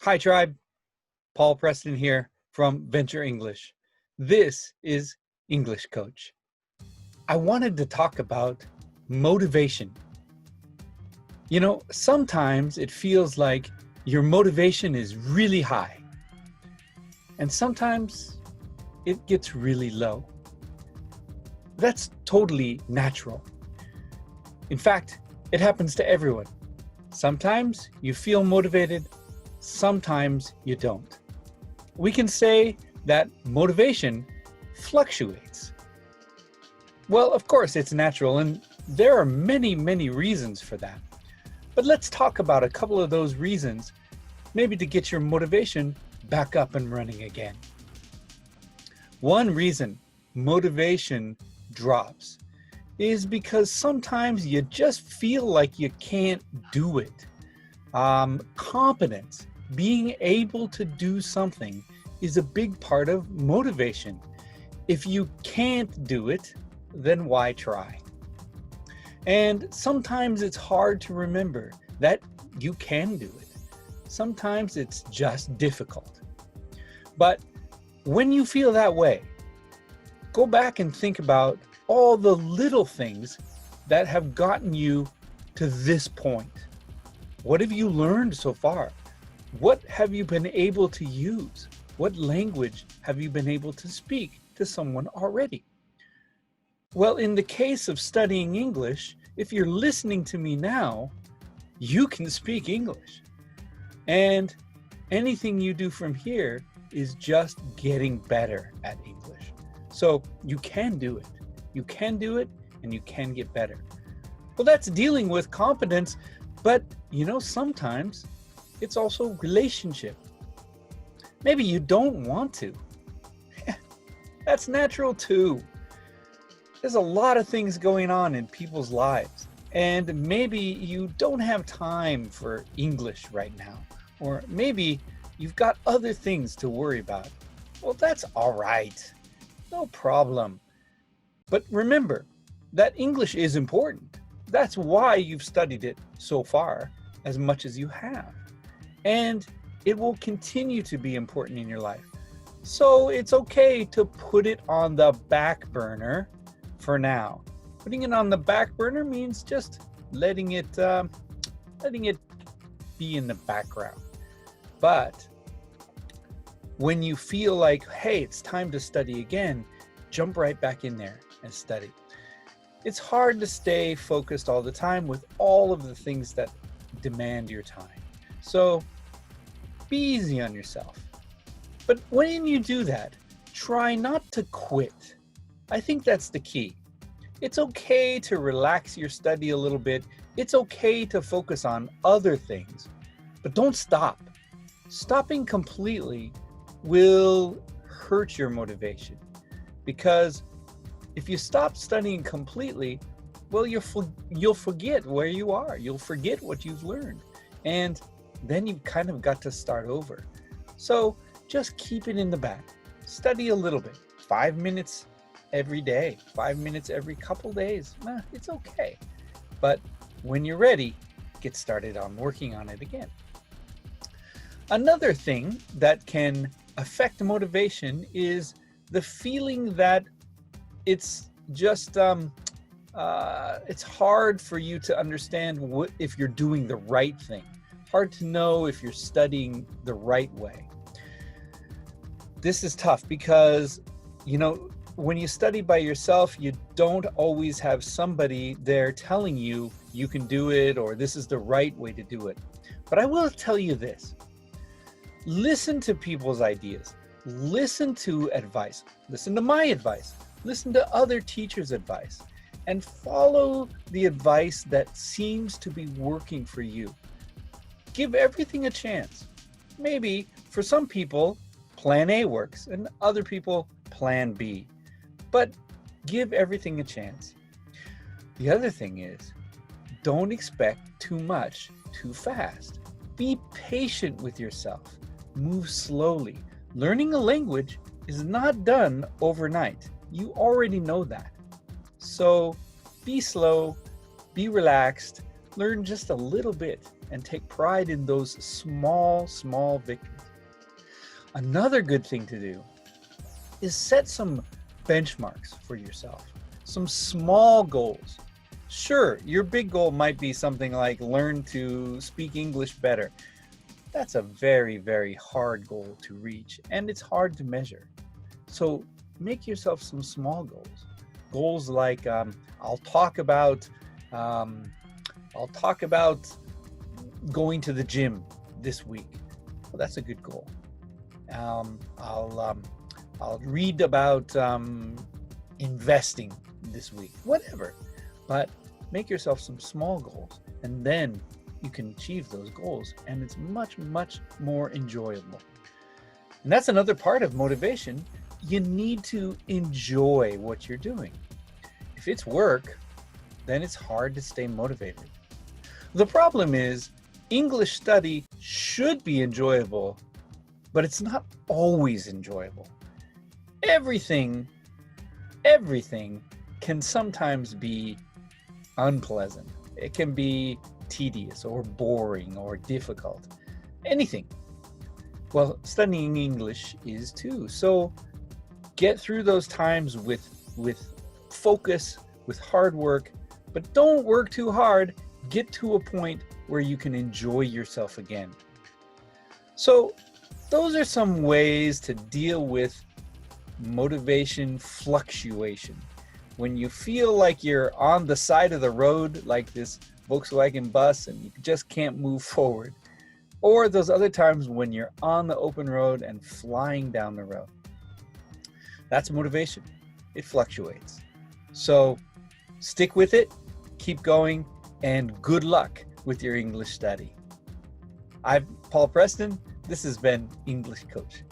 Hi tribe, Paul Preston here from Venture English. This is English Coach. I wanted to talk about motivation. You know, sometimes it feels like your motivation is really high, and sometimes it gets really low. That's totally natural. In fact, it happens to everyone. Sometimes you feel motivated, sometimes you don't. We can say that motivation fluctuates. Well, of course, it's natural, and there are many reasons for that. But let's talk about a couple of those reasons, maybe to get your motivation back up and running again. One reason motivation drops is because sometimes you just feel like you can't do it. Competence, being able to do something, is a big part of motivation. If you can't do it, then why try? And sometimes it's hard to remember that you can do it. Sometimes it's just difficult. But when you feel that way, go back and think about all the little things that have gotten you to this point. What have you learned so far? What have you been able to use? What language have you been able to speak to someone already? Well, in the case of studying English, if you're listening to me now, you can speak English. And anything you do from here is just getting better at English. So you can do it. You can do it, and you can get better. Well, that's dealing with competence, but you know, sometimes it's also relationship. Maybe you don't want to. That's natural too. There's a lot of things going on in people's lives, and maybe you don't have time for English right now, or maybe you've got other things to worry about. Well, that's all right. No problem. But remember that English is important. That's why you've studied it so far as much as you have. And it will continue to be important in your life. So it's okay to put it on the back burner for now. Putting it on the back burner means just letting it be in the background. But when you feel like, hey, it's time to study again, jump right back in there and study. It's hard to stay focused all the time with all of the things that demand your time. So be easy on yourself. But when you do that, try not to quit. I think that's the key. It's okay to relax your study a little bit. It's okay to focus on other things, but don't stop. Stopping completely will hurt your motivation, because if you stop studying completely, well, you'll forget where you are. You'll forget what you've learned. And then you've kind of got to start over. So just keep it in the back. Study a little bit. 5 minutes every day, 5 minutes every couple days. It's okay. But when you're ready, get started on working on it again. Another thing that can affect motivation is the feeling that it's just it's hard for you to understand if you're doing the right thing. Hard to know if you're studying the right way. This is tough because, you know, when you study by yourself, you don't always have somebody there telling you you can do it or this is the right way to do it. But I will tell you this. Listen to people's ideas. Listen to advice. Listen to my advice. Listen to other teachers' advice. And follow the advice that seems to be working for you. Give everything a chance. Maybe for some people, plan A works, and other people, plan B. But give everything a chance. The other thing is, don't expect too much too fast. Be patient with yourself. Move slowly. Learning a language is not done overnight. You already know that. So be slow, be relaxed, learn just a little bit, and take pride in those small victories. Another good thing to do is set some benchmarks for yourself, some small goals. Sure, your big goal might be something like learn to speak English better. That's a very hard goal to reach, and it's hard to measure. So make yourself some small goals. Goals like I'll talk about going to the gym this week. Well, that's a good goal. I'll read about investing this week. Whatever, but make yourself some small goals, and then you can achieve those goals, and it's much more enjoyable. And that's another part of motivation. You need to enjoy what you're doing. If it's work, then it's hard to stay motivated. The problem is English study should be enjoyable, but it's not always enjoyable. Everything can sometimes be unpleasant. It can be tedious or boring or difficult. Anything. Well, studying English is too. So get through those times with focus, with hard work, but don't work too hard. Get to a point where you can enjoy yourself again. So those are some ways to deal with motivation fluctuation. When you feel like you're on the side of the road, like this Volkswagen bus, and you just can't move forward. Or those other times when you're on the open road and flying down the road. That's motivation. It fluctuates. So stick with it, keep going, and good luck with your English study. I'm Paul Preston. This has been English Coach.